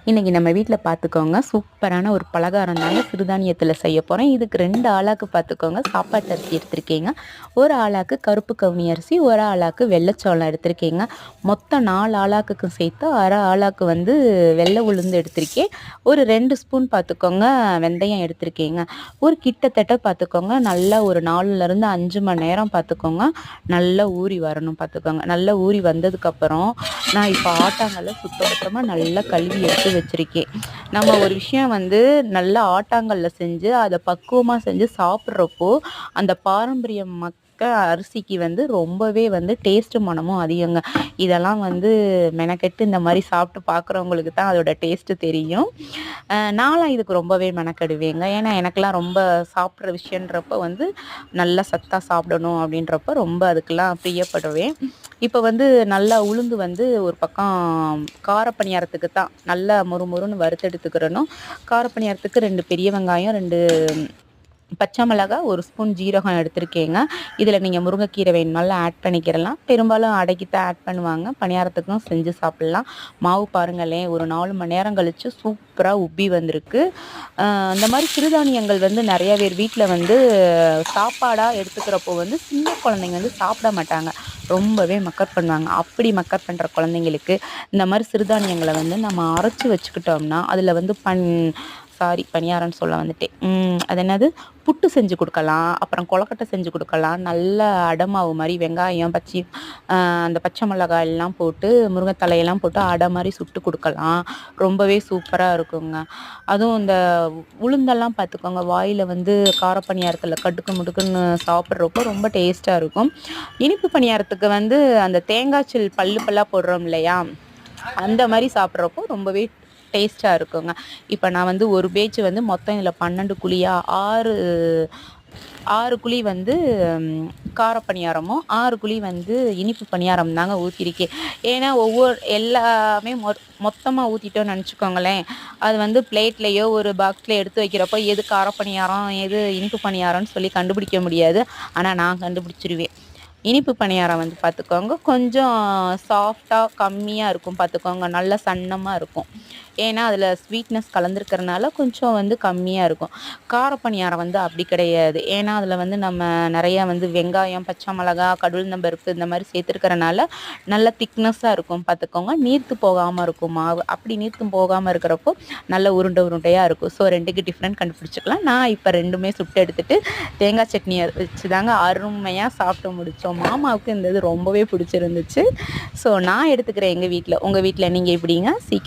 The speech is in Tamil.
இன்றைக்கி நம்ம வீட்டில் பார்த்துக்கோங்க சூப்பரான ஒரு பலகாரம் தாங்க சிறுதானியத்தில் செய்ய போகிறேன். இதுக்கு 2 ஆளாக்கு பார்த்துக்கோங்க சாப்பாட்டு அரிசி எடுத்திருக்கீங்க, ஒரு ஆளாக்கு கருப்பு கவுனி அரிசி, ஒரு ஆளாக்கு வெள்ளைச்சோளம் எடுத்திருக்கீங்க. மொத்தம் 4 ஆளாக்குக்கும் சேர்த்து அரை ஆளாக்கு வந்து வெள்ளை உளுந்து எடுத்திருக்கேன். ஒரு 2 ஸ்பூன் பார்த்துக்கோங்க வெந்தயம் எடுத்திருக்கீங்க. ஒரு கிட்டத்தட்ட பார்த்துக்கோங்க நல்லா ஒரு 4லேருந்து 5 மணி நேரம் பார்த்துக்கோங்க நல்லா ஊறி வரணும். பார்த்துக்கோங்க நல்லா ஊறி வந்ததுக்கப்புறம் நான் இப்போ ஆட்டாங்கல்ல சுத்தபத்தமாக நல்லா கழுவி எடுத்து வச்சுருக்கேன். நம்ம ஒரு விஷயம் வந்து நல்லா ஆட்டாங்கல்ல செஞ்சு அதை பக்குவமாக செஞ்சு சாப்பிட்றப்போ அந்த பாரம்பரிய அரிசிக்கு வந்து ரொம்பவே வந்து டேஸ்ட்டு மனமும் அதிகங்க. இதெல்லாம் வந்து மெனக்கெட்டு இந்த மாதிரி சாப்பிட்டு பார்க்குறவங்களுக்கு தான் அதோட டேஸ்ட்டு தெரியும். நான்லாம் இதுக்கு ரொம்பவே மெனக்கெடுவேங்க. ஏன்னா எனக்கெல்லாம் ரொம்ப சாப்பிட்ற விஷயன்றப்ப வந்து நல்லா சத்தாக சாப்பிடணும் அப்படின்றப்ப ரொம்ப அதுக்கெல்லாம் பிரியப்படுவேன். இப்போ வந்து நல்லா உளுந்து வந்து ஒரு பக்கம் காரப்பணியாரத்துக்கு தான் நல்லா மொறுன்னு வறுத்தெடுத்துக்கிறணும். காரப்பணியாரத்துக்கு 2 பெரிய வெங்காயம், 2 பச்சை மிளகாய், 1 ஸ்பூன் ஜீரகம் எடுத்திருக்கேங்க. இதில் நீங்கள் முருங்கைக்கீரை வேணுனாலும் ஆட் பண்ணிக்கிறலாம். பெரும்பாலும் அடைக்கித்தான் ஆட் பண்ணுவாங்க. பணியாரத்துக்கும் செஞ்சு சாப்பிட்லாம். மாவு பாருங்களேன், ஒரு 4 மணி நேரம் கழித்து சூப்பராக உப்பி வந்திருக்கு. இந்த மாதிரி சிறுதானியங்கள் வந்து நிறையா பேர் வீட்டில் வந்து சாப்பாடாக எடுத்துக்கிறப்போ வந்து சின்ன குழந்தைங்க வந்து சாப்பிட மாட்டாங்க, ரொம்பவே மக்கர் பண்ணுவாங்க. அப்படி மக்கர் பண்ணுற குழந்தைங்களுக்கு இந்த மாதிரி சிறுதானியங்களை வந்து நம்ம அரைச்சி வச்சுக்கிட்டோம்னா அதில் வந்து பணியாரம்னு சொல்ல வந்துட்டேன். அது என்னது, புட்டு செஞ்சு கொடுக்கலாம், அப்புறம் கொழக்கட்டை செஞ்சு கொடுக்கலாம். நல்ல அடமாவு மாதிரி வெங்காயம் அந்த பச்சை மிளகாய் எல்லாம் போட்டு முருங்கைத்தலையெல்லாம் போட்டு அடை மாதிரி சுட்டு கொடுக்கலாம். ரொம்பவே சூப்பராக இருக்குங்க. அதுவும் இந்த உளுந்தெல்லாம் பார்த்துக்கோங்க வாயில் வந்து காரப்பணியாரத்தில் கடுக்கு முடுக்குன்னு சாப்பிட்றப்போ ரொம்ப டேஸ்ட்டாக இருக்கும். இனிப்பு பணியாரத்துக்கு வந்து அந்த தேங்காய் சில் பல்லாக போடுறோம் இல்லையா, அந்த மாதிரி சாப்பிட்றப்போ ரொம்பவே டேஸ்ட்டாக இருக்குங்க. இப்போ நான் வந்து ஒரு பேட்ச் வந்து மொத்தம் இதில் 12 குழியா 6 குழி வந்து காரப்பணியாரமும் 6 குழி வந்து இனிப்பு பணியாரம் தாங்க ஊற்றிருக்கேன். ஏன்னா எல்லாமே மொத்தமாக ஊற்றிட்டோன்னு நினச்சிக்கோங்களேன், அது வந்து பிளேட்லேயோ ஒரு பாக்ஸ்லேயோ எடுத்து வைக்கிறப்போ எது காரப்பணியாரம் எது இனிப்பு பணியாரம்னு சொல்லி கண்டுபிடிக்க முடியாது. ஆனால் நான் கண்டுபிடிச்சிருவேன். இனிப்பு பணியாரம் வந்து பார்த்துக்கோங்க கொஞ்சம் சாஃப்டாக கம்மியாக இருக்கும். பார்த்துக்கோங்க நல்லா சன்னமாக இருக்கும். ஏன்னா அதில் ஸ்வீட்னஸ் கலந்துருக்கிறனால கொஞ்சம் வந்து கம்மியாக இருக்கும். காரப்பணியாரம் வந்து அப்படி கிடையாது. ஏன்னா அதில் வந்து நம்ம நிறையா வந்து வெங்காயம், பச்சை மிளகா, கடவுளுந்தம்பருப்பு இந்த மாதிரி சேர்த்துருக்கிறனால நல்ல திக்னஸ்ஸாக இருக்கும். பார்த்துக்கோங்க நீர்த்து போகாமல் இருக்கும் மாவு. அப்படி நீர்த்து போகாமல் இருக்கிறப்போ நல்ல உருண்டையாக இருக்கும். ஸோ 2க்கு டிஃப்ரெண்ட் கண்டுபிடிச்சிக்கலாம். நான் இப்போ 2மே சுட்டு எடுத்துகிட்டு தேங்காய் சட்னியை வச்சு தாங்க அருமையாக சாப்பிட்டு முடித்தோம். மாமாவுக்கு இந்த இது ரொம்பவே பிடிச்சிருந்துச்சு. ஸோ நான் எடுத்துக்கிறேன் எங்கள் வீட்டில். உங்கள் வீட்டில் நீங்கள் எப்படிங்க? சீக்கிரம்